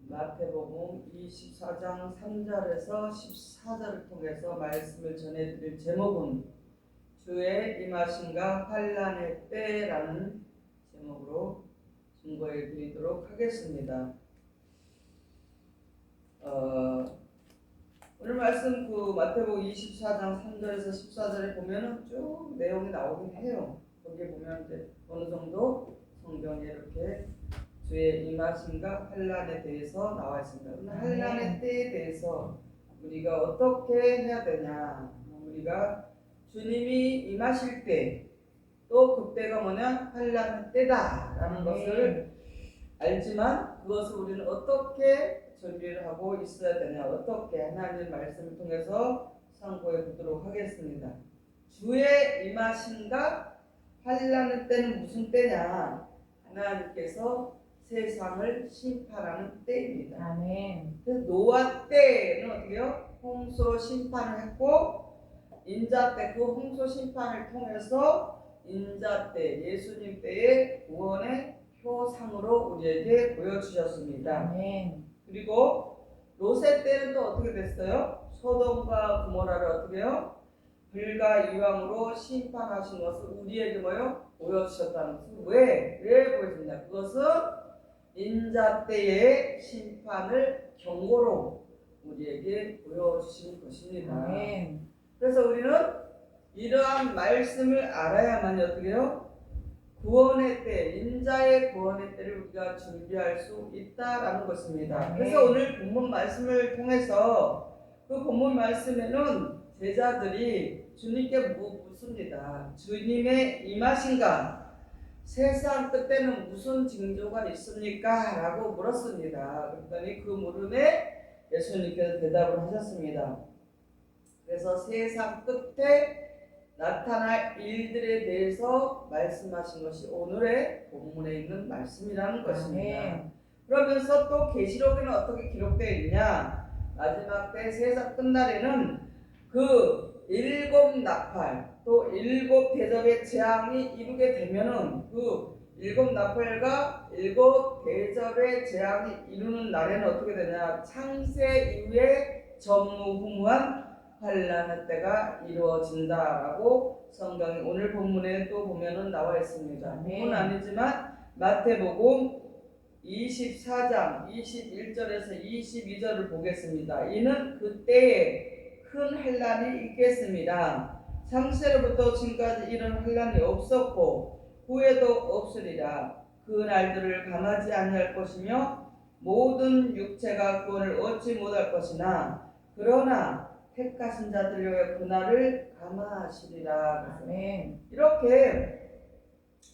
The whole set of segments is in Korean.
마태복음 24장 3절에서 14절을 통해서 말씀을 전해드릴 제목은 주의 임하심과 환난의 때라는 제목으로 증거해 드리도록 하겠습니다. 오늘 말씀 마태복음 24장 3절에서 14절에 보면은 쭉 내용이 나오긴 해요. 거기에 보면 이제 어느 정도 성경에 이렇게 주의 임하심과 환난에 대해서 나와 있습니다. 오늘 환난의 때에 대해서 우리가 어떻게 해야 되냐? 우리가 주님이 임하실 때, 또 그때가 뭐냐? 환난의 때다라는 것을 알지만 그것을 우리는 어떻게 준비를 하고 있어야 되냐? 어떻게 하나님의 말씀을 통해서 상고해 보도록 하겠습니다. 주의 임하심과 환난의 때는 무슨 때냐? 하나님께서 세상을 심판하는 때입니다. 아멘. 그래서 노아 때는 어떻게요? 홍수로 심판을 했고, 인자 때 그 홍수 심판을 통해서 인자 때 예수님 때의 구원의 표상으로 우리에게 보여주셨습니다. 아멘. 그리고 롯의 때는 또 어떻게 됐어요? 소돔과 고모라를 어떻게요? 불과 이왕으로 심판하신 것을 우리에게 뭐요? 보여주셨다는 것은 왜 보여주냐? 그것은 인자 때의 심판을 경고로 우리에게 보여주신 것입니다. 아멘. 그래서 우리는 이러한 말씀을 알아야만 어떻게 해요? 구원의 때, 인자의 구원의 때를 우리가 준비할 수 있다라는 것입니다. 그래서 오늘 본문 말씀을 통해서 그 본문 말씀에는 제자들이 주님께 묻습니다. 주님의 임하신가? 세상 끝에는 무슨 징조가 있습니까? 라고 물었습니다. 그랬더니 그 물음에 예수님께서 대답을 하셨습니다. 그래서 세상 끝에 나타날 일들에 대해서 말씀하신 것이 오늘의 본문에 있는 말씀이라는 것입니다. 그러면서 또 계시록에는 어떻게 기록되어 있냐? 마지막 때 세상 끝날에는 그 일곱 나팔 또 일곱 대접의 재앙이 이루게 되면은 그 일곱 나팔과 일곱 대접의 재앙이 이루는 날에는 어떻게 되냐? 창세 이후에 전무후무한 환난의 때가 이루어진다라고 성경이 오늘 본문에 또 보면은 나와 있습니다. 본문 아니지만 마태복음 24장 21절에서 22절을 보겠습니다. 이는 그때에 큰 환난이 있겠습니다. 창세로부터 지금까지 이런 환난이 없었고 후에도 없으리라. 그 날들을 감하지 아니할 것이며 모든 육체가 구원을 얻지 못할 것이나 그러나 택하신 자들의 그날을 감하시리라. 아멘. 이렇게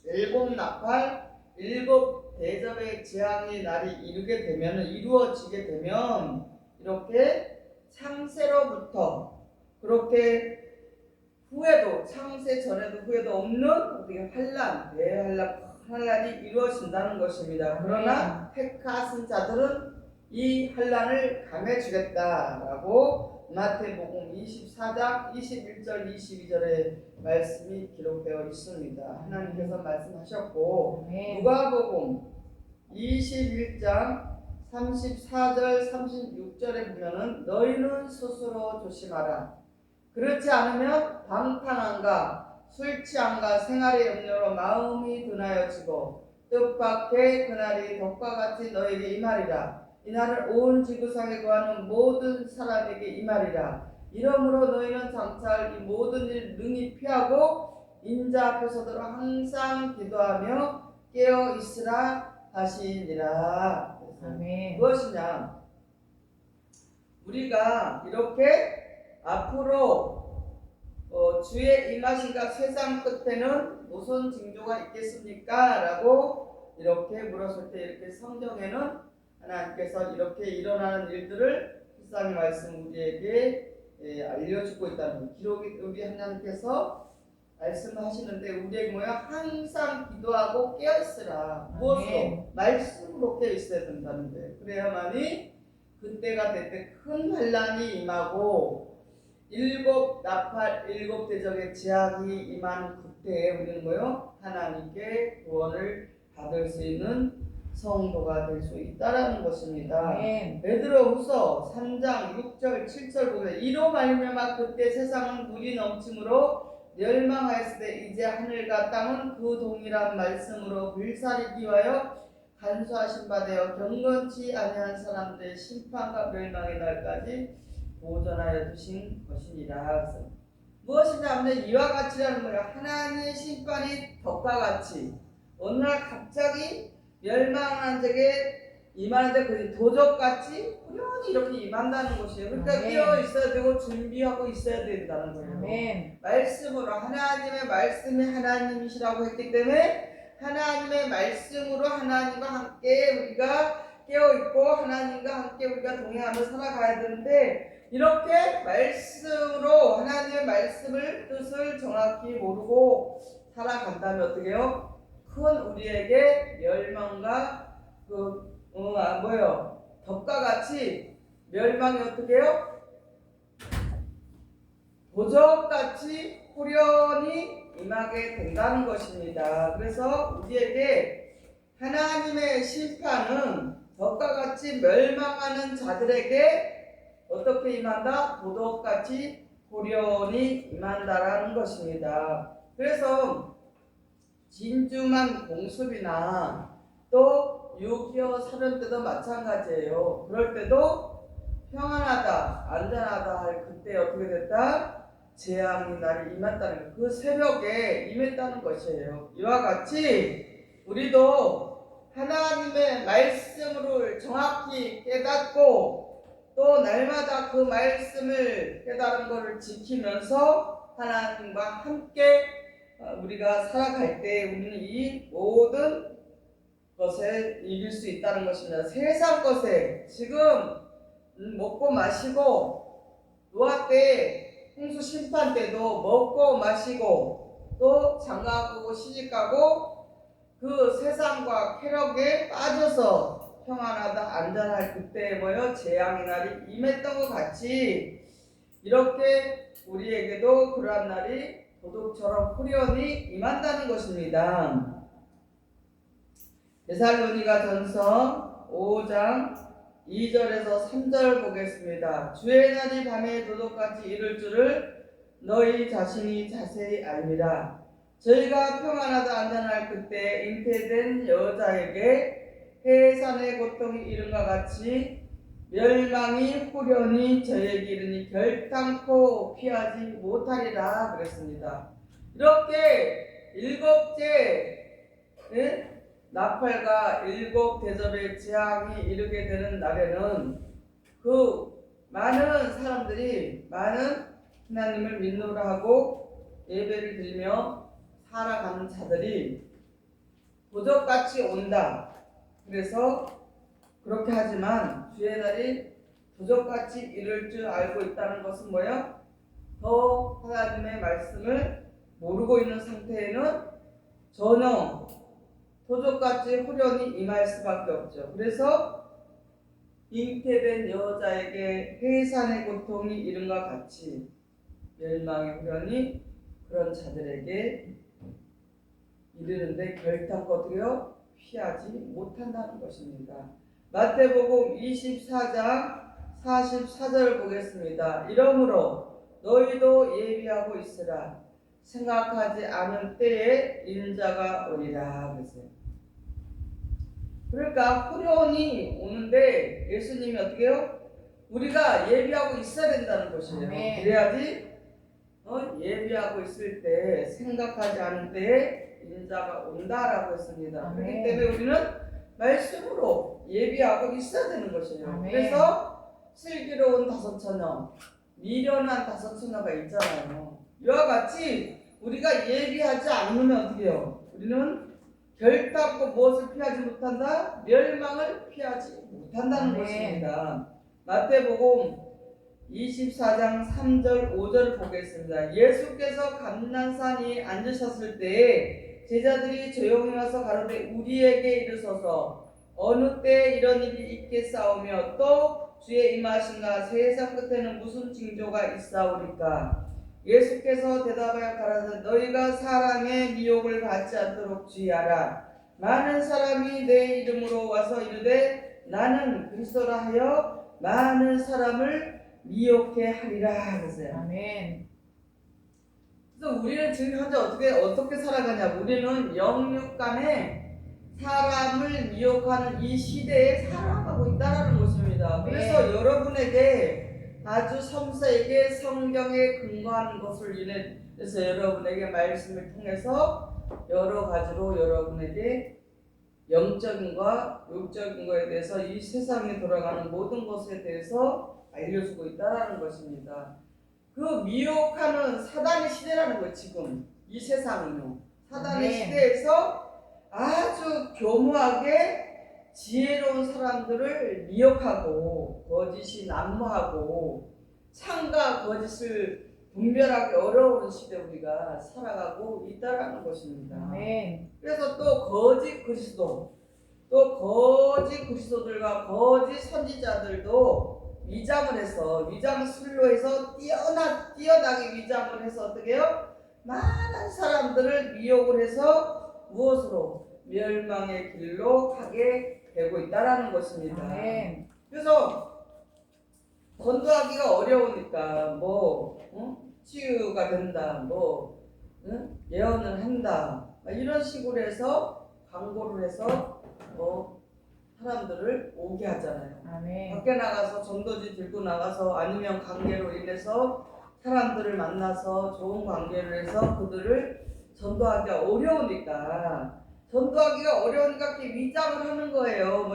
일곱 나팔, 일곱 대접의 재앙의 날이 이루어지게 되면 이렇게 창세로부터 그렇게 후에도 창세 전에도 후에도 없는 어떻게 환난이 이루어진다는 것입니다. 그러나 택하신 자들은 이 환난을 감해주겠다라고 마태복음 24장 21절 22절의 말씀이 기록되어 있습니다. 하나님께서 말씀하셨고 누가복음 21장 34절 36절에 보면은 너희는 스스로 조심하라. 그렇지 않으면 방탕함과 술취함과 생활의 염려로 마음이 둔하여지고 뜻밖의 그날이 덕과 같이 너에게 임하리라. 이날은 온 지구상에 거하는 모든 사람에게 임하리라. 이러므로 너희는 장차 이 모든 일 능히 피하고 인자 앞에 서도록 항상 기도하며 깨어 있으라 하시니라. 무엇이냐? 우리가 이렇게 앞으로 주의 임하신가 세상 끝에는 무슨 징조가 있겠습니까? 라고 이렇게 물었을 때 이렇게 성경에는 하나님께서 이렇게 일어나는 일들을 불쌍히 말씀 우리에게 알려주고 있다는 기록이 우리 하나님께서 말씀하시는데 우리에게 뭐야? 항상 기도하고 깨어있으라. 무엇으로? 말씀으로 깨어있어야 된다는데 그래야만이 그때가 될 때 큰 환난이 임하고 일곱 나팔 일곱 대적의 재앙이 임한 그때에 우리는 뭐요? 하나님께 구원을 받을 수 있는 성도가 될 수 있다라는 것입니다. 아멘. 베드로후서 3장 6절 7절 보면 이로 말미암아 그때 세상은 물이 넘침으로 멸망하였을 때 이제 하늘과 땅은 그 동일한 말씀으로 불살이 기하여 간수하신 바 되어 경건치 아니한 사람들의 심판과 멸망의 날까지 보존하여 두신 것이니라. 무엇이냐 하면 이와 같이라는 거예요. 하나님의 심판이 덕과 같이 어느 날 갑자기 멸망한 적에 임하는데 그 도적같이 우연히 이렇게 임한다는 것이에요. 그러니까 깨어 있어야 되고 준비하고 있어야 된다는 거예요. 아멘. 말씀으로 하나님의 말씀이 하나님이시라고 했기 때문에 하나님의 말씀으로 하나님과 함께 우리가 깨어 있고 하나님과 함께 우리가 동행하며 살아가야 되는데 이렇게 말씀으로 하나님의 말씀을 뜻을 정확히 모르고 살아간다면 어떻게 해요? 큰 우리에게 멸망과 덕과 같이 멸망이 어떻게 해요? 도적같이 후련히 임하게 된다는 것입니다. 그래서 우리에게 하나님의 심판은 덕과 같이 멸망하는 자들에게 어떻게 임한다? 도덕같이 후련히 임한다라는 것입니다. 그래서 진중한 공습이나 또 6.25 사변 때도 마찬가지예요. 그럴 때도 평안하다, 안전하다 할 그때 어떻게 됐다? 재앙이 나를 임했다는 것, 그 새벽에 임했다는 것이에요. 이와 같이 우리도 하나님의 말씀을 정확히 깨닫고 또 날마다 그 말씀을 깨달은 것을 지키면서 하나님과 함께 우리가 살아갈 때 우리는 이 모든 것을 이길 수 있다는 것입니다. 세상 것에 지금 먹고 마시고 노아 때 홍수 심판 때도 먹고 마시고 또 장가가고 시집가고 그 세상과 쾌락에 빠져서 평안하다 안전할 그때 재앙의 날이 임했던 것 같이 이렇게 우리에게도 그러한 날이 도둑처럼 후련히 임한다는 것입니다. 데살로니가 전서 5장 2절에서 3절 보겠습니다. 주의 날이 밤에 도둑같이 이를 줄을 너희 자신이 자세히 알미라. 저희가 평안하다 안전할 그때 잉태된 여자에게 해산의 고통이 이른과 같이 멸망이 후련히 저에게 이르니 결단코 피하지 못하리라 그랬습니다. 이렇게 일곱째 나팔과 일곱 대접의 재앙이 이르게 되는 날에는 그 많은 사람들이 많은 하나님을 믿노라 하고 예배를 드리며 살아가는 자들이 도적같이 온다. 그래서 그렇게 하지만 주의 날이 도적같이 이를 줄 알고 있다는 것은 뭐예요? 더 하나님의 말씀을 모르고 있는 상태에는 전혀 도적같이 후련히 임할 수밖에 없죠. 그래서 잉태된 여자에게 해산의 고통이 이른과 같이 멸망의 후련이 그런 자들에게 이르는데 결단코 어떻게요? 피하지 못한다는 것입니다. 마태복음 24장 44절 보겠습니다. 이러므로 너희도 예비하고 있으라. 생각하지 않은 때에 인자가 오리라. 그랬어요. 그러니까 후련히 오는데 예수님이 어떻게 해요? 우리가 예비하고 있어야 된다는 것이에요. 아멘. 그래야지 예비하고 있을 때 생각하지 않은 때에 인자가 온다라고 했습니다. 아멘. 그렇기 때문에 우리는 말씀으로 예비하고 있어야 되는 것이에요. 아멘. 그래서 슬기로운 다섯 처녀, 미련한 다섯 처녀가 있잖아요. 이와 같이 우리가 예비하지 않으면 어떻게 해요? 우리는 결단코 무엇을 피하지 못한다? 멸망을 피하지 못한다는 아멘. 것입니다. 마태복음 24장 3절 5절 보겠습니다. 예수께서 감난산에 앉으셨을 때에 제자들이 조용히 와서 가로되 우리에게 이르소서 어느 때 이런 일이 있겠사오며 또 주의 임하신가 세상 끝에는 무슨 징조가 있사오리까. 예수께서 대답하여 가라사대 너희가 사람의 미혹을 받지 않도록 주의하라. 많은 사람이 내 이름으로 와서 이르되 나는 그리스도라 하여 많은 사람을 미혹해 하리라 그랬어요. 아멘. 그래서 우리는 지금 현재 어떻게 살아가냐? 우리는 영육간에 사람을 미혹하는 이 시대에 살아가고 있다라는 것입니다. 그래서 여러분에게 아주 섬세하게 성경에 근거하는 것을 인해서 여러분에게 말씀을 통해서 여러 가지로 여러분에게 영적인 과 육적인 것에 대해서 이 세상에 돌아가는 모든 것에 대해서 알려주고 있다는 것입니다. 그 미혹하는 사단의 시대라는 거예요. 지금 이 세상은요. 사단의 시대에서 아주 교묘하게 지혜로운 사람들을 미혹하고 거짓이 난무하고 참과 거짓을 분별하기 어려운 시대 우리가 살아가고 있다라는 것입니다. 아멘. 그래서 또 거짓 그리스도, 또 거짓 그리스도들과 거짓 선지자들도 위장을 해서 위장술로 해서 뛰어나게 위장을 해서 어떻게 해요? 많은 사람들을 미혹을 해서 무엇으로? 멸망의 길로 가게 되고 있다라는 것입니다. 아멘. 그래서 전도하기가 어려우니까 치유가 된다, 예언을 한다, 이런 식으로 해서 광고를 해서 사람들을 오게 하잖아요. 아멘. 밖에 나가서 전도지 들고 나가서 아니면 관계로 인해서 사람들을 만나서 좋은 관계를 해서 그들을 전도하기가 어려우니까 이렇게 위장을 하는 거예요.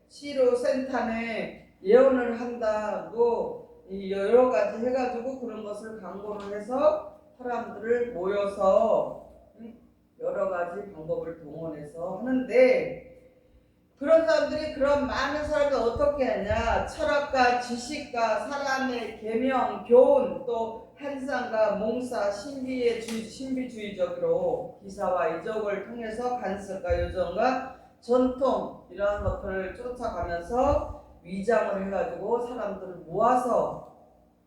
치료 센터에 예언을 한다, 여러 가지 해가지고 그런 것을 광고를 해서 사람들을 모여서 여러 가지 방법을 동원해서 하는데, 그런 사람들이 그런 많은 사람이 어떻게 하냐? 철학과 지식과 사람의 계명, 교훈, 또 한상과 몽사, 신비주의적으로 기사와 이적을 통해서 간섭과 요정과 전통 이러한 것들을 쫓아가면서 위장을 해가지고 사람들을 모아서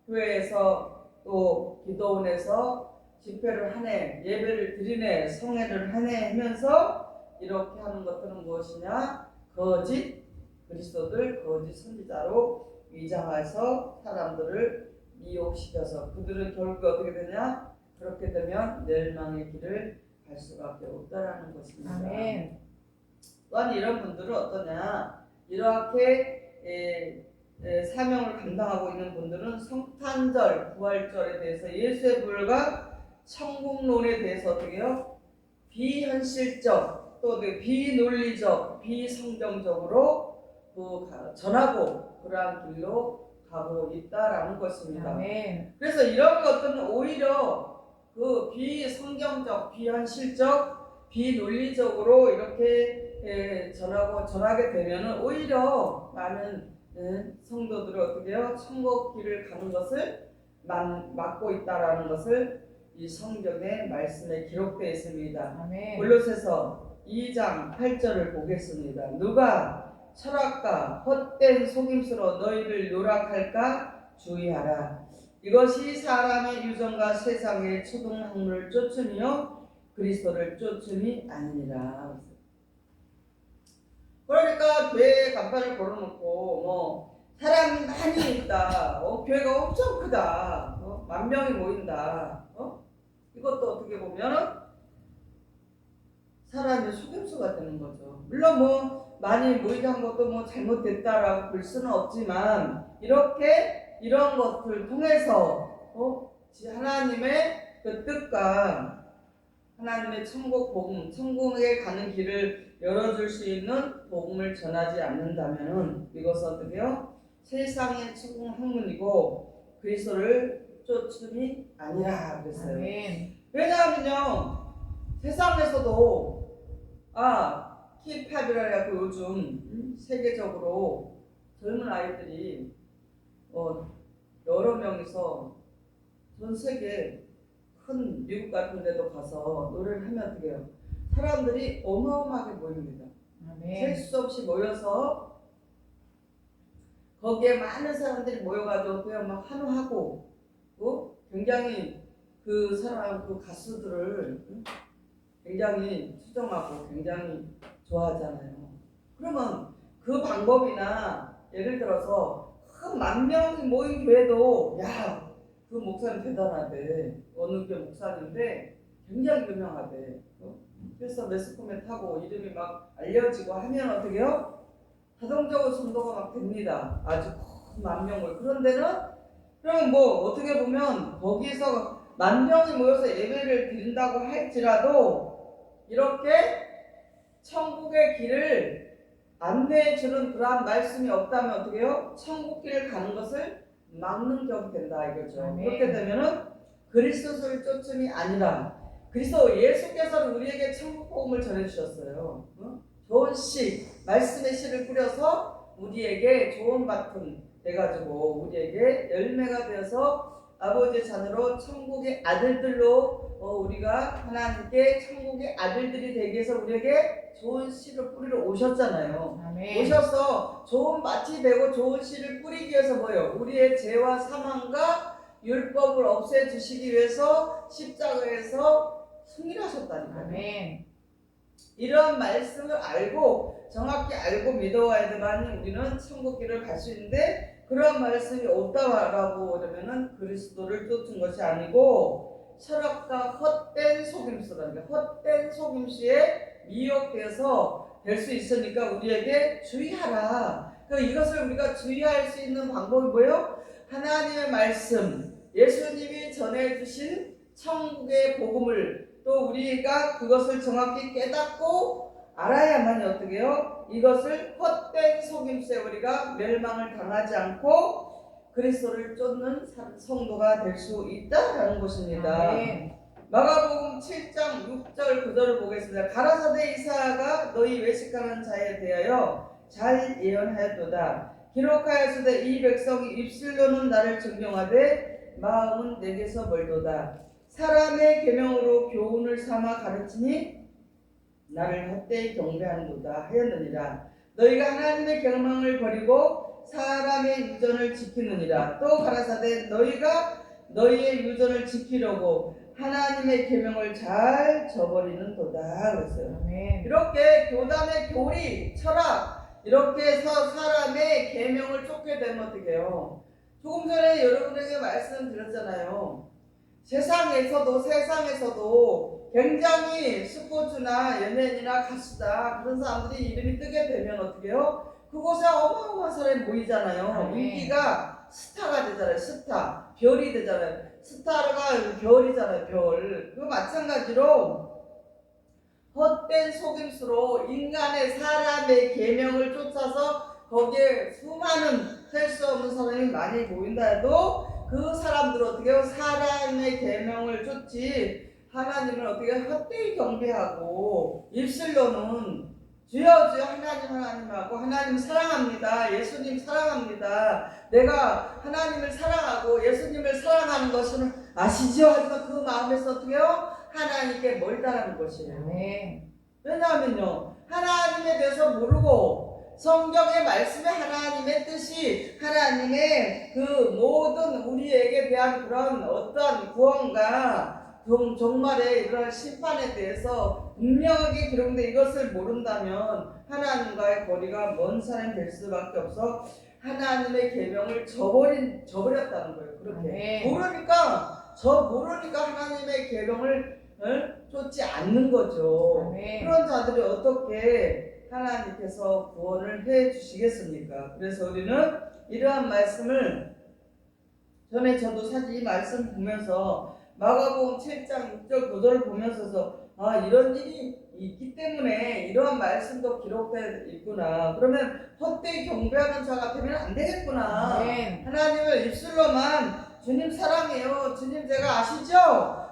교회에서 또 기도원에서 집회를 하네, 예배를 드리네, 성회를 하네 하면서 이렇게 하는 것들은 무엇이냐? 거짓 그리스도들, 거짓 선지자로 위장해서 사람들을 미혹시켜서 그들은 결국 어떻게 되냐? 그렇게 되면 멸망의 길을 갈 수밖에 없다라는 것입니다. 아멘. 또한 이런 분들은 어떠냐? 이렇게 사명을 감당하고 있는 분들은 성탄절, 부활절에 대해서 예수의 부활과 천국론에 대해서 어떻게 해요? 비현실적, 또 비논리적, 비성경적으로 전하고 그러한 길로 가고 있다라는 것입니다. 아멘. 그래서 이런 것들은 오히려 그 비성경적, 비현실적, 비논리적으로 이렇게 전하게 되면은 오히려 많은 성도들을 어떻게 해요? 천국 길을 가는 것을 막고 있다라는 것을 이 성경의 말씀에 기록되어 있습니다. 아멘. 골로새서 2장 8절을 보겠습니다. 누가 철학과 헛된 속임수로 너희를 노락할까 주의하라. 이것이 사람의 유전과 세상의 초등학문을 쫓음이요 그리스도를 쫓음이 아니니라. 그러니까 교회에 간판을 걸어놓고 사람이 많이 있다, 교회가 엄청 크다, 10,000명이 모인다, 이것도 어떻게 보면 사람의 속임수가 되는 거죠. 물론 많이 모이는 것도 잘못됐다라고 볼 수는 없지만 이런 것들을 통해서 하나님의 그 뜻과 하나님의 천국 복음, 천국에 가는 길을 열어줄 수 있는 복음을 전하지 않는다면 이것은 어떻게 해요? 세상의 천국 학문이고 그리스도를 쫓음이 아니라 그랬어요. 아멘. 왜냐하면요, 세상에서도 힙합이라 해갖고 요즘 세계적으로 젊은 아이들이 여러 명이서 전 세계 큰 미국 같은 데도 가서 노래를 하면 어떻게 해요? 사람들이 어마어마하게 모입니다. 셀 수 없이 모여서 거기에 많은 사람들이 모여가지고 그냥 막 환호하고 굉장히 그 사람, 그 가수들을 굉장히 수정하고 굉장히 좋아하잖아요. 그러면 그 방법이나 예를 들어서 큰 10,000명이 모인 교회도 야, 그 목사님 대단하대. 어느 교회 목사님인데 굉장히 유명하대. 그래서 매스컴에 타고 이름이 막 알려지고 하면 어떻게 해요? 자동적으로 선도가 막 됩니다. 아주 큰 10,000명을. 그런 데는 그럼 뭐 어떻게 보면 거기서 10,000명이 모여서 예배를 드린다고 할지라도 이렇게 천국의 길을 안내해 주는 그러한 말씀이 없다면 어떻게 해요? 천국 길을 가는 것을 막는 격이 된다 이거죠. 아멘. 그렇게 되면은 그리스도를 쫓음이 아니라 그리스도 예수께서는 우리에게 천국 복음을 전해 주셨어요. 좋은 씨, 말씀의 씨를 뿌려서 우리에게 좋은 밭은 돼가지고 우리에게 열매가 되어서 아버지의 자녀로 천국의 아들들로 우리가 하나님께 천국의 아들들이 되기 위해서 우리에게 좋은 씨를 뿌리러 오셨잖아요. 아멘. 오셔서 좋은 밭이 되고 좋은 씨를 뿌리기 위해서 뭐예요? 우리의 죄와 사망과 율법을 없애주시기 위해서 십자가에서 승리하셨다니까요. 아멘. 이런 말씀을 알고 정확히 알고 믿어와야 되만이 우리는 천국 길을 갈 수 있는데 그런 말씀이 없다라고 그러면은 그리스도를 쫓은 것이 아니고 철학과 헛된 속임수라는 게 헛된 속임수에 미혹되어서 될 수 있으니까 우리에게 주의하라. 그러니까 이것을 우리가 주의할 수 있는 방법이 뭐예요? 하나님의 말씀, 예수님이 전해주신 천국의 복음을 또 우리가 그것을 정확히 깨닫고 알아야만 어떻게 해요? 이것을 헛된 속임수에 우리가 멸망을 당하지 않고 그리스도를 쫓는 성도가 될 수 있다라는 것입니다. 아멘. 마가복음 7장 6절 9절을 보겠습니다. 가라사대 이사야가 너희 외식하는 자에 대하여 잘 예언하였도다. 기록하였으되 이 백성이 입술로는 나를 존경하되 마음은 내게서 멀도다. 사람의 계명으로 교훈을 삼아 가르치니 나를 헛되이 경배하는도다 하였느니라. 너희가 하나님의 계명을 버리고 사람의 유전을 지키느니라. 또 가라사대 너희가 너희의 유전을 지키려고 하나님의 계명을 잘 저버리는 도다 그랬어요. 아멘. 이렇게 교단의 교리, 철학 이렇게 해서 사람의 계명을 쫓게 되면 어떻게 해요? 조금 전에 여러분에게 말씀드렸잖아요. 세상에서도 굉장히 스포츠나 연예인이나 가수다 그런 사람들이 이름이 뜨게 되면 어떻게 해요? 그곳에 어마어마한 사람이 모이잖아요. 아멘. 인기가 스타가 되잖아요. 스타, 별이 되잖아요. 스타가 별이잖아요. 별. 그 마찬가지로 헛된 속임수로 인간의 사람의 계명을 쫓아서 거기에 수많은 셀 수 없는 사람이 많이 모인다 해도 그 사람들은 어떻게 해요? 사람의 계명을 쫓지 하나님을 어떻게 헛되이 경배하고 입술로는 주여 주여 하나님하고 하나님 사랑합니다. 예수님 사랑합니다. 내가 하나님을 사랑하고 예수님을 사랑하는 것은 아시죠? 하지만 그 마음에서 어떻게 해요? 하나님께 멀다라는 것이에요. 아멘. 왜냐하면요 하나님에 대해서 모르고 성경의 말씀에 하나님의 뜻이 하나님의 그 모든 우리에게 대한 그런 어떤 구원과 종말의 이런 심판에 대해서 분명하게 기록된 이것을 모른다면 하나님과의 거리가 먼 사람이 될 수밖에 없어 하나님의 계명을 저버렸다는 거예요. 그렇게 아멘. 모르니까 하나님의 계명을 쫓지 않는 거죠. 아멘. 그런 자들이 어떻게 하나님께서 구원을 해 주시겠습니까? 그래서 우리는 이러한 말씀을 전에 저도 사실 이 말씀 보면서 마가복음 7장 6절 9절을 보면서 이런 일이 있기 때문에 이러한 말씀도 기록되어 있구나. 그러면 헛되이 경배하는 자 같으면 안 되겠구나. 아멘. 하나님을 입술로만 주님 사랑해요. 주님 제가 아시죠?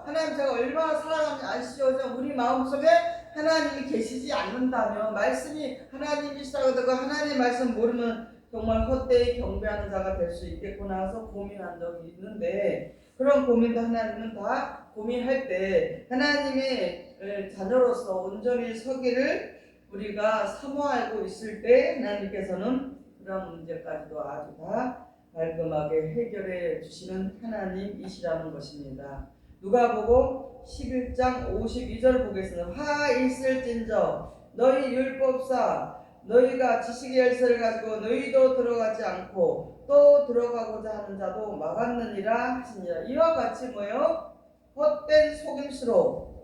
하나님 제가 얼마나 사랑하는지 아시죠? 우리 마음속에 하나님이 계시지 않는다면 말씀이 하나님이시라고 하다가 하나님 말씀 모르면 정말 헛되이 경배하는 자가 될 수 있겠구나 해서 고민한 적이 있는데 그런 고민도 하나님은 다 고민할 때 하나님의 자녀로서 온전히 서기를 우리가 사모하고 있을 때 하나님께서는 그런 문제까지도 아주 다 깔끔하게 해결해 주시는 하나님이시라는 것입니다. 누가복음 11장 52절 보겠습니다. 화 있을진저 너희 율법사 너희가 지식의 열쇠를 가지고 너희도 들어가지 않고 또 들어가고자 하는 자도 막았느니라 하시니라. 이와 같이 뭐요? 헛된 속임수로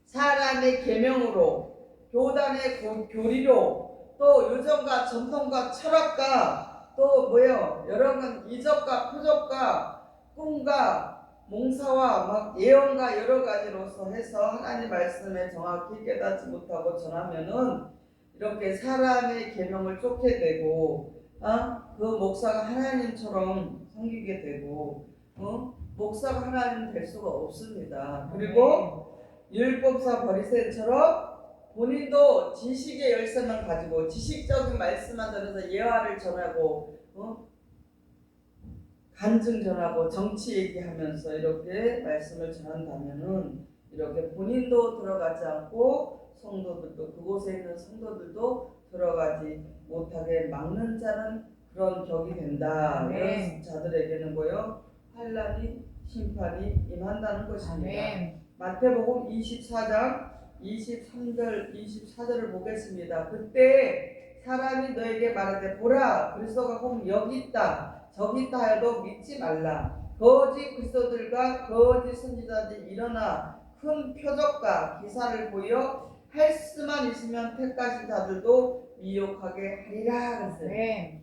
사람의 계명으로 교단의 교리로 또 유전과 전통과 철학과 또 뭐요? 여러 건 이적과 표적과 꿈과 몽사와 막 예언과 여러 가지로서 해서 하나님 말씀에 정확히 깨닫지 못하고 전하면은 이렇게 사람의 계명을 쫓게 되고 그 목사가 하나님처럼 섬기게 되고 목사가 하나님 될 수가 없습니다. 그리고 율법사 바리새인처럼 본인도 지식의 열쇠만 가지고 지식적인 말씀만 들어서 예화를 전하고 간증 전하고 정치 얘기하면서 이렇게 말씀을 전한다면은 이렇게 본인도 들어가지 않고 성도들도 그곳에 있는 성도들도 들어가지 못하게 막는 자는 그런 격이 된다. 이런 자들에게는 뭐요? 환난이 심판이 임한다는 것입니다. 마태복음 24장 23절 24절을 보겠습니다. 그때 사람이 너에게 말하되 보라 그리스도가 곧 여기 있다 저기 있다 하여도 믿지 말라. 거짓 그리스도들과 거짓 선지자들이 일어나 큰 표적과 기사를 보여 할 수만 있으면 택하신 자들도 미혹하게 하리라 그랬어요.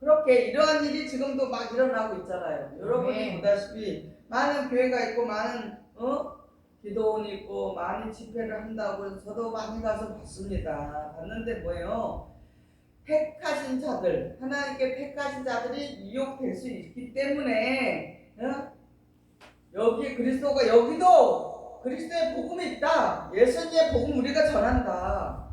그렇게 이러한 일이 지금도 막 일어나고 있잖아요. 여러분이 보다시피 많은 교회가 있고 많은 기도원이 있고 많이 집회를 한다고 해서 저도 많이 가서 봤습니다. 봤는데 뭐예요? 택하신 자들, 하나님께 택하신 자들이 미혹될 수 있기 때문에 여기 그리스도가 여기도 그리스도의 복음이 있다. 예수님의 복음 우리가 전한다.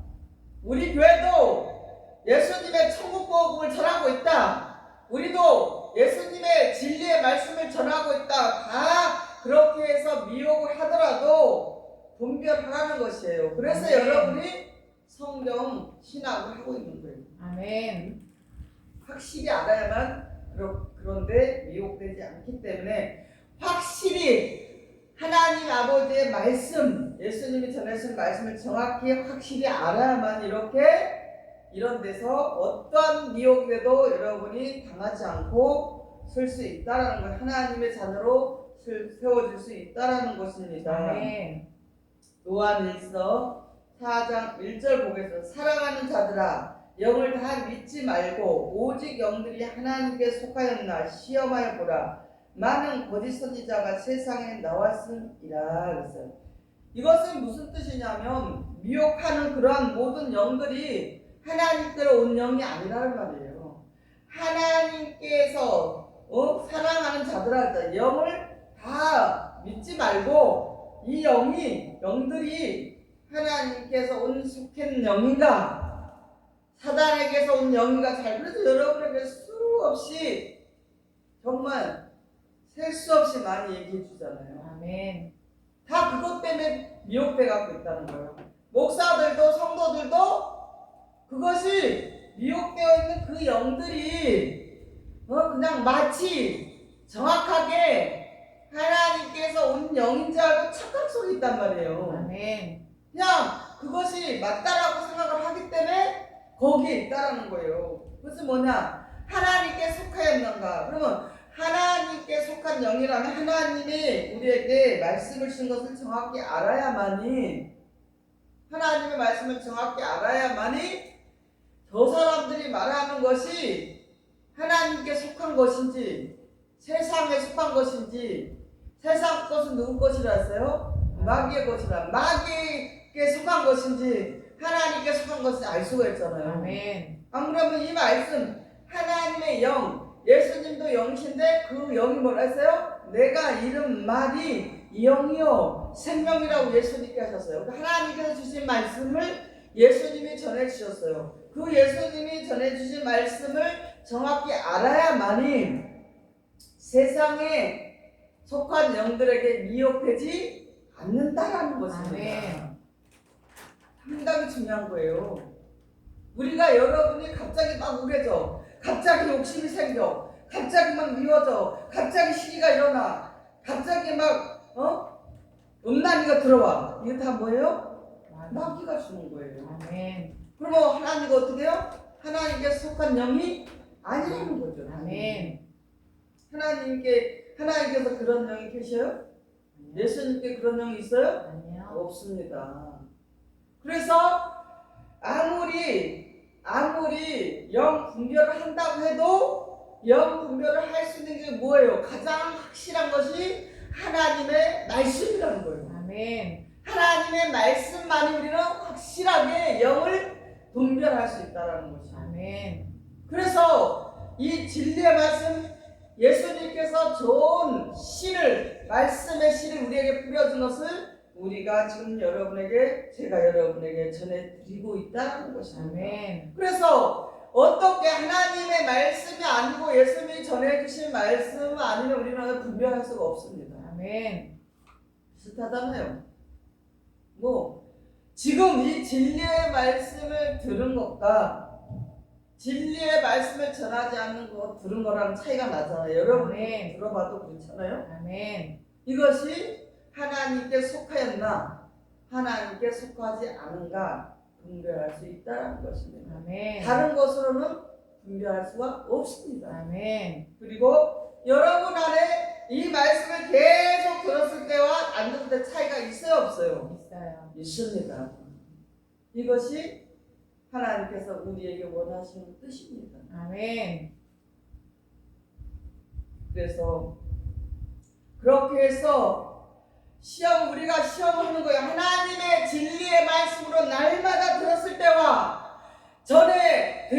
우리 교회도 예수님의 천국 복음을 전하고 있다. 우리도 예수님의 진리의 말씀을 전하고 있다. 다 그렇게 해서 미혹을 하더라도 분별하라는 것이에요. 그래서 여러분이 성경 신학을 하고 있는 거예요. 아멘. 확실히 알아야만 그런데 미혹되지 않기 때문에 확실히 하나님 아버지의 말씀, 예수님이 전하신 말씀을 정확히 확실히 알아야만 이렇게 이런 데서 어떠한 미혹에도 여러분이 당하지 않고 설 수 있다라는 걸 하나님의 자녀로 세워질 수 있다라는 것입니다. 요한일서 4장 1절 보겠습니다. 사랑하는 자들아 영을 다 믿지 말고 오직 영들이 하나님께 속하였나 시험하여 보라. 많은 거짓 선지자가 세상에 나왔음이라 그랬어요. 이것은 무슨 뜻이냐면 미혹하는 그러한 모든 영들이 하나님께로 온 영이 아니라는 말이에요. 하나님께서 사랑하는 자들한테 영을 다 믿지 말고 이 영들이 하나님께서 온 속한 영인가 사단에게서 온 영인가 잘 그래서 여러분에게 수없이 정말 셀 수 없이 많이 얘기해 주잖아요. 아멘. 다 그것 때문에 미혹돼 갖고 있다는 거예요. 목사들도 성도들도 그것이 미혹되어 있는 그 영들이 그냥 마치 정확하게 하나님께서 온 영인 줄 알고 착각 속에 있단 말이에요. 아멘. 그냥 그것이 맞다라고 생각을 하기 때문에 거기에 있다라는 거예요. 그것은 뭐냐? 하나님께 속하였는가? 그러면 하나님께 속한 영이라면 하나님이 우리에게 말씀을 주신 것을 정확히 알아야만이 하나님의 말씀을 정확히 알아야만이 저 사람들이 말하는 것이 하나님께 속한 것인지 세상에 속한 것인지 세상 것은 누구 것이라 했어요? 마귀의 것이라. 마귀에게 속한 것인지 하나님께 속한 것인지 알 수가 있잖아요. 아멘. 안 그러면 이 말씀 하나님의 영 예수님도 영이신데 그 영이 뭐라 했어요? 내가 이름 말이 영이요 생명이라고 예수님께 하셨어요. 하나님께서 주신 말씀을 예수님이 전해주셨어요. 그 예수님이 전해주신 말씀을 정확히 알아야만이 세상에 속한 영들에게 미혹되지 않는다라는 것입니다. 상당히 중요한 거예요. 우리가 여러분이 갑자기 막 우울해져, 갑자기 욕심이 생겨, 갑자기 막 미워져, 갑자기 시기가 일어나, 갑자기 막 음란이가 들어와. 이거 다 뭐예요? 마귀가 주는 거예요. 아멘. 그러면 하나님이 어떻게 해요? 하나님께 속한 영이 아니라는 거죠. 아멘. 하나님께서 그런 영이 계셔요? 예수님께 그런 영이 있어요? 아니요. 없습니다. 그래서 아무리 영 분별을 한다고 해도 영 분별을 할 수 있는 게 뭐예요? 가장 확실한 것이 하나님의 말씀이라는 거예요. 아멘. 하나님의 말씀만이 우리는 확실하게 영을 분별할 수 있다는 것이죠. 아멘. 그래서 이 진리의 말씀, 예수님께서 좋은 말씀의 씨를 우리에게 뿌려준 것을 우리가 지금 제가 여러분에게 전해드리고 있다는 것입니다. 아멘. 그래서 어떻게 하나님의 말씀이 아니고 예수님이 전해주신 말씀 아니면 우리는 분별할 수가 없습니다. 아멘. 비슷하잖아요. 지금 이 진리의 말씀을 들은 것과 진리의 말씀을 전하지 않는 거 들은 거랑 차이가 나잖아요. 여러분이 들어봐도 그렇잖아요. 아멘. 이것이 하나님께 속하였나 하나님께 속하지 않은가 분별할 수 있다는 것입니다. 아멘. 다른 것으로는 분별할 수가 없습니다. 아멘. 그리고 여러분 안에 이 말씀을 계속 들었을 때와 안 들을 때 차이가 있어요, 없어요? 있어요. 있습니다. 이것이 하나님께서 우리에게 원하시는 뜻입니다. 아멘. 그래서 그렇게 해서 우리가 시험하는 거예요. 하나님의 진리의 말씀으로 날마다 들었을 때와 전에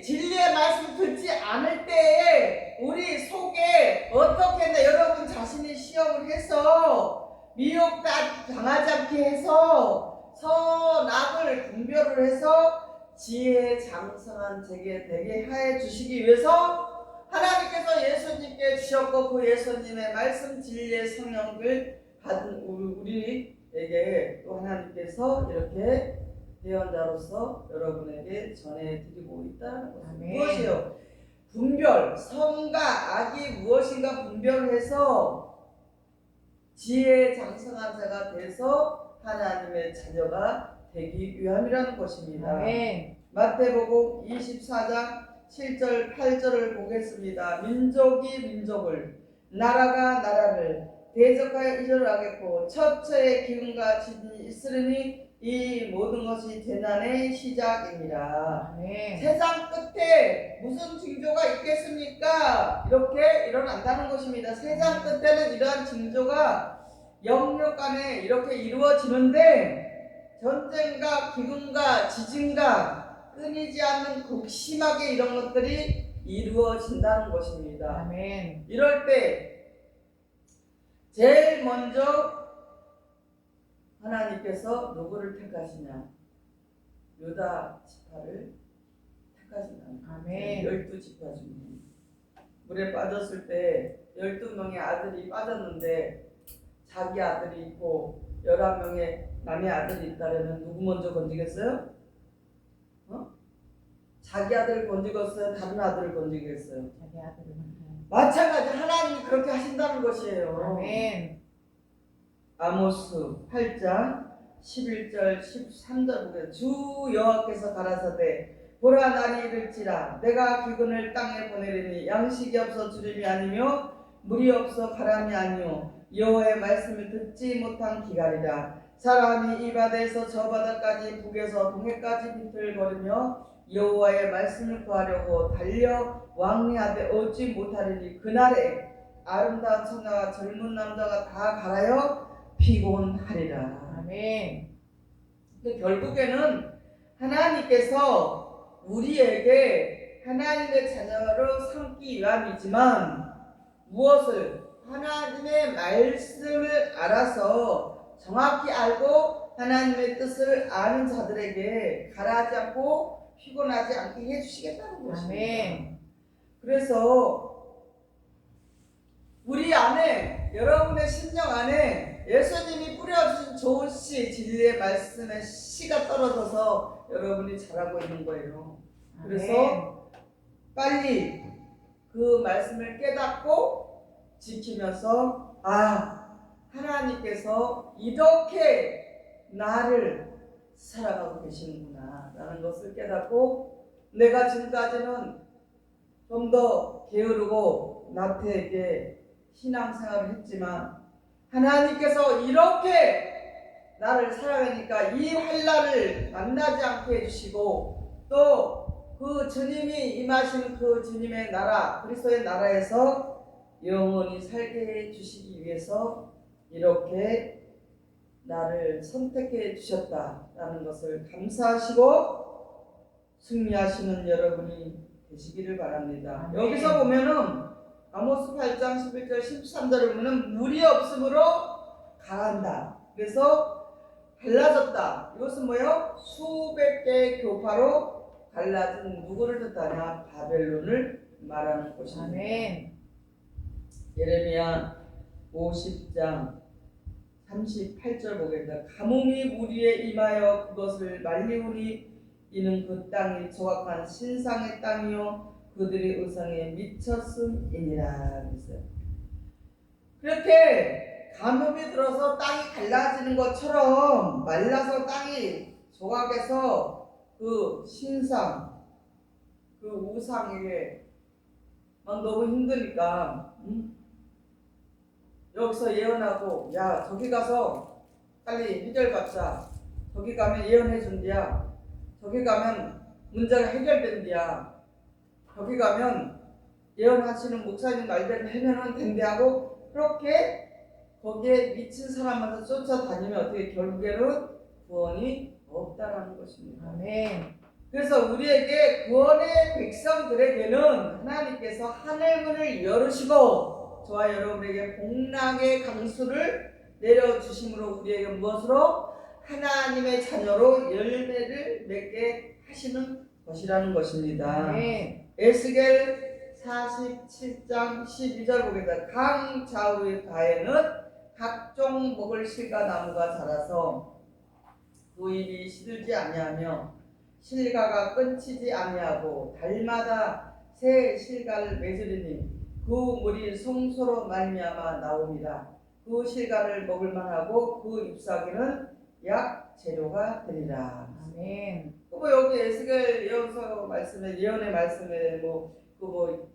진리의 말씀을 듣지 않을 때에 우리 속에 어떻게 했나, 여러분 자신이 시험을 해서 미혹 당하지 않게 해서 선악을 분별을 해서 지혜에 장성한 제게 되게 하여 주시기 위해서 하나님께서 예수님께 주셨고 그 예수님의 말씀 진리의 성령을 받은 우리에게 또 하나님께서 이렇게 예언자로서 여러분에게 전해드리고 있다는 것입니다. 무엇이요? 분별, 선과 악이 무엇인가 분별을 해서 지혜에 장성한 자가 돼서 하나님의 자녀가 되기 위함이라는 것입니다. 아멘. 마태복음 24장 7절 8절을 보겠습니다. 민족이 민족을, 나라가 나라를 대적하여 이절하겠고 처처의 기운과 진이 있으리니 이 모든 것이 재난의 시작입니다. 아멘. 세상 끝에 무슨 징조가 있겠습니까? 이렇게 일어난다는 것입니다. 세상 끝에는 이러한 징조가 영역 간에 이렇게 이루어지는데 전쟁과 기근과 지진과 끊이지 않는 극심하게 이런 것들이 이루어진다는 것입니다. 아멘. 이럴 때 제일 먼저 하나님께서 누구를 택하시냐? 유다 지파를 택하신다. 아멘. 12지파 중에 물에 빠졌을 때 12명의 아들이 빠졌는데 자기 아들이 있고 11명의 남의 아들이 있다면 누구 먼저 건지겠어요? 자기 아들을 건지겠어요? 다른 아들을 건지겠어요? 자기 아들을 먼저. 마찬가지 하나님이 그렇게 하신다는 것이에요. 아멘. 아모스 8장 11절 13절 보게 주 여호와께서 가라사대 보라 날이 이를지라 내가 기근을 땅에 보내리니 양식이 없어 주림이 아니며 물이 없어 가람이 아니요 여호와의 말씀을 듣지 못한 기갈이라. 사람이 이 바다에서 저 바다까지 북에서 동해까지 비틀거리며 여호와의 말씀을 구하려고 달려 왕래하되 얻지 못하리니 그날에 아름다운 처녀와 젊은 남자가 다 갈아여 피곤하리라. 아멘. 근데 결국에는 하나님께서 우리에게 하나님의 자녀로 삼기 위함이지만 무엇을? 하나님의 말씀을 알아서 정확히 알고 하나님의 뜻을 아는 자들에게 가라하지 않고 피곤하지 않게 해주시겠다는 것입니다. 아멘. 그래서 우리 안에, 여러분의 심령 안에 예수님이 뿌려주신 좋은 씨, 진리의 말씀의 씨가 떨어져서 여러분이 자라고 있는 거예요. 그래서 빨리 그 말씀을 깨닫고 지키면서 하나님께서 이렇게 나를 살아가고 계시는구나 라는 것을 깨닫고, 내가 지금까지는 좀 더 게으르고 나태하게 신앙생활을 했지만 하나님께서 이렇게 나를 살아가니까 이 환난을 만나지 않게 해주시고, 또 그 주님이 임하신 그 주님의 나라, 그리스도의 나라에서 영원히 살게 해주시기 위해서 이렇게 나를 선택해 주셨다라는 것을 감사하시고 승리하시는 여러분이 되시기를 바랍니다. 아멘. 여기서 보면은 아모스 8장 11절 13절을 보면은 물이 없으므로 강한다. 그래서 갈라졌다. 이것은 뭐예요? 수백 개의 교파로 갈라진 누구를 뜻하냐? 바벨론을 말하는 것입니다. 아멘. 예레미야 50장 38절 보겠습니다. 가뭄이 물 위에 임하여 그것을 말리우니 이는 그 땅이 조각한 신상의 땅이요 그들의 의상에 미쳤음이니라. 그랬어요. 그렇게 가뭄이 들어서 땅이 갈라지는 것처럼 말라서 땅이 조각해서 그 신상, 그 우상에게 막 너무 힘드니까 여기서 예언하고, 야 저기 가서 빨리 해결받자, 저기 가면 예언해 준디야, 저기 가면 문제가 해결된디야, 저기 가면 예언하시는 목사님 말대로 해면은 된대 하고, 그렇게 거기에 미친 사람마다 쫓아다니면 어떻게 결국에는 구원이 없다라는 것입니다. 아멘. 그래서 우리에게 구원의 백성들에게는 하나님께서 하늘문을 열으시고 저와 여러분에게 복락의 강수를 내려주심으로 우리에게 무엇으로? 하나님의 자녀로 열매를 맺게 하시는 것이라는 것입니다. 아멘. 에스겔 47장 12절 보겠습니다. 강 좌우의 가에는 각종 먹을 실과 나무가 자라서 그 잎이 시들지 아니하며 실과가 끊치지 아니하고 달마다 새 실과를 맺으리니 그 물이 성소로 말미암아 나옵니다. 그 실과를 먹을 만하고 그 잎사귀는 약 재료가 되리라. 아멘. 뭐 여기 에스겔 예언서 말씀에, 예언의 말씀에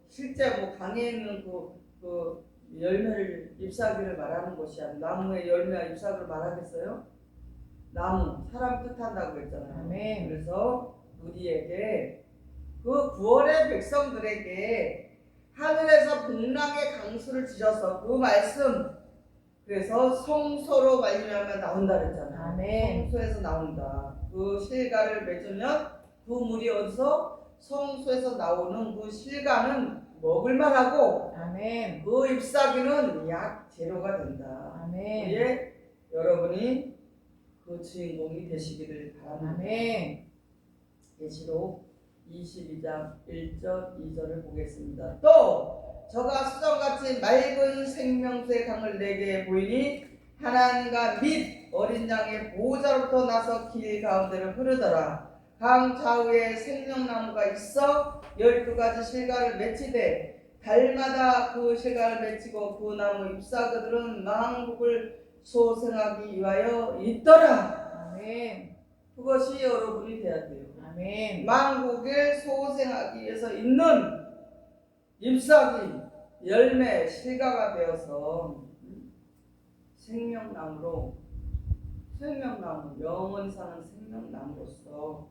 실제 강에 있는 그 열매를, 잎사귀를 말하는 것이 아니라 나무의 열매와 잎사귀를 말하겠어요? 나무, 사람 뜻한다고 했잖아요. 아멘. 그래서 우리에게, 그 구원의 백성들에게 하늘에서 복락의 강수를 주셔서 그 말씀, 그래서 성소로 말미암아 나온다 그랬잖아요. 아멘. 성소에서 나온다. 그 실과를 맺으면 그 물이 어디서? 성소에서 나오는 그 실과는 먹을만하고 아멘. 그 잎사귀는 약 재료가 된다. 아멘. 우리의 여러분이 그 주인공이 되시기를 바랍니다. 아멘. 계시록 22장 1절 2절을 보겠습니다. 또 저가 수정같이 맑은 생명수의 강을 내게 보이니 하나님과 및 어린 양의 보호자로부터 나서 길 가운데를 흐르더라. 강 좌우에 생명나무가 있어 12가지 실과를 맺히되 달마다 그 실과를 맺히고 그 나무 잎사귀들은 망국을 소생하기 위하여 있더라. 아멘. 그것이 여러분이 돼야 돼요. 아멘. 망국을 소생하기 위해서 있는 잎사귀, 열매, 실과가 되어서 생명나무로, 생명나무, 영원히 사는 생명나무로서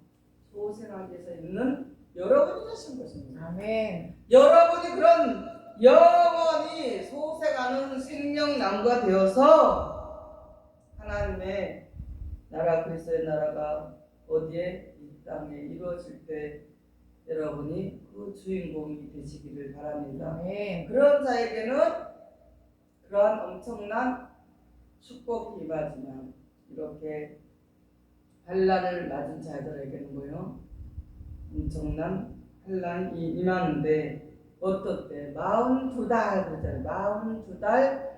소생하기 위해서 있는 여러분이 되신 것입니다. 아멘. 여러분이 그런 영원히 소생하는 생명나무가 되어서 하나님의 나라, 그리스도의 나라가 어디에? 이 땅에 이루어질 때 여러분이 그 주인공이 되시기를 바랍니다. 아멘. 그런 자에게는 그러한 엄청난 축복이 임하지만 이렇게 환난을 맞은 자들에게는 뭐요? 엄청난 환난이 임하는데, 어떨 때? 42달 그러잖아요. 42달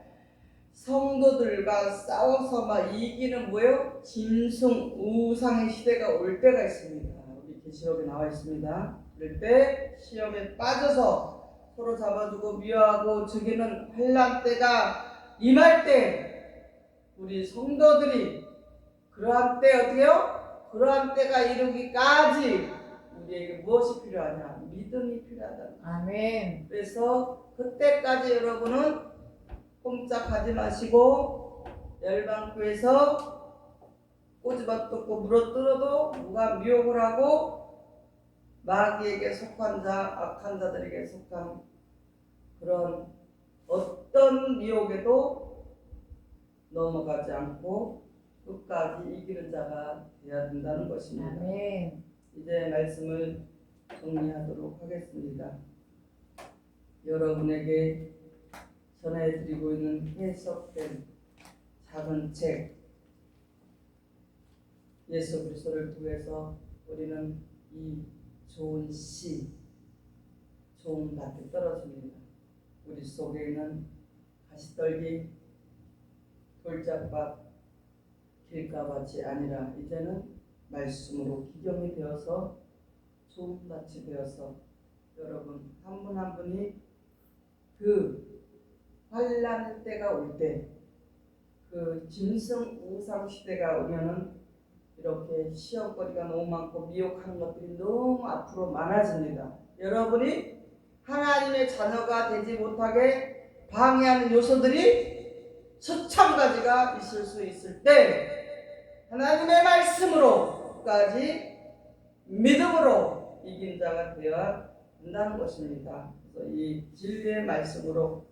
성도들과 싸워서 막 이기는 뭐예요? 짐승 우상의 시대가 올 때가 있습니다. 우리 계시록에 나와 있습니다. 그럴 때 시험에 빠져서 서로 잡아주고 미워하고 죽이는 환난 때가 임할 때 우리 성도들이 그러한 때 어떻게요? 그러한 때가 이르기까지 우리에게 무엇이 필요하냐? 믿음이 필요하다. 아멘. 그래서 그때까지 여러분은 꼼짝하지 마시고 열방교에서 꼬집어 뜯고 물어뜯어도 누가 미혹을 하고 마귀에게 속한 자, 악한 자들에게 속한 그런 어떤 미혹에도 넘어가지 않고 끝까지 이기는 자가 되어야 된다는 것입니다. 아멘. 이제 말씀을 정리하도록 하겠습니다. 여러분에게 전해드리고 있는 해석된 작은 책 예수 그리스도를 통해서 우리는 이 좋은 씨, 좋은 밭에 떨어집니다. 우리 속에 있는 가시떨기, 돌짝밭, 길가밭이 아니라 이제는 말씀으로 기경이 되어서 좋은 밭이 되어서 여러분 한 분 한 분이 그 환난 때가 올 때, 그 짐승 우상 시대가 오면은 이렇게 시험거리가 너무 많고 미혹하는 것들이 너무 앞으로 많아집니다. 여러분이 하나님의 자녀가 되지 못하게 방해하는 요소들이 수천 가지가 있을 수 있을 때 하나님의 말씀으로 끝까지 믿음으로 이긴 자가 되어야 한다는 것입니다. 그래서 이 진리의 말씀으로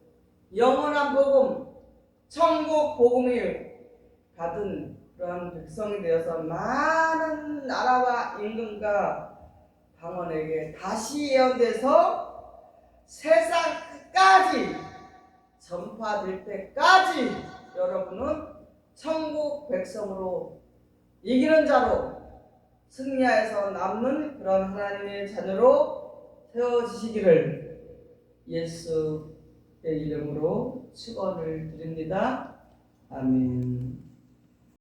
영원한 복음, 천국 복음을 받은 그러한 백성이 되어서 많은 나라와 임금과 방언에게 다시 예언돼서 세상 끝까지 전파될 때까지 여러분은 천국 백성으로 이기는 자로 승리하여서 남는 그런 하나님의 자녀로 세워지시기를 예수의 이름으로 축원을 드립니다. 아멘.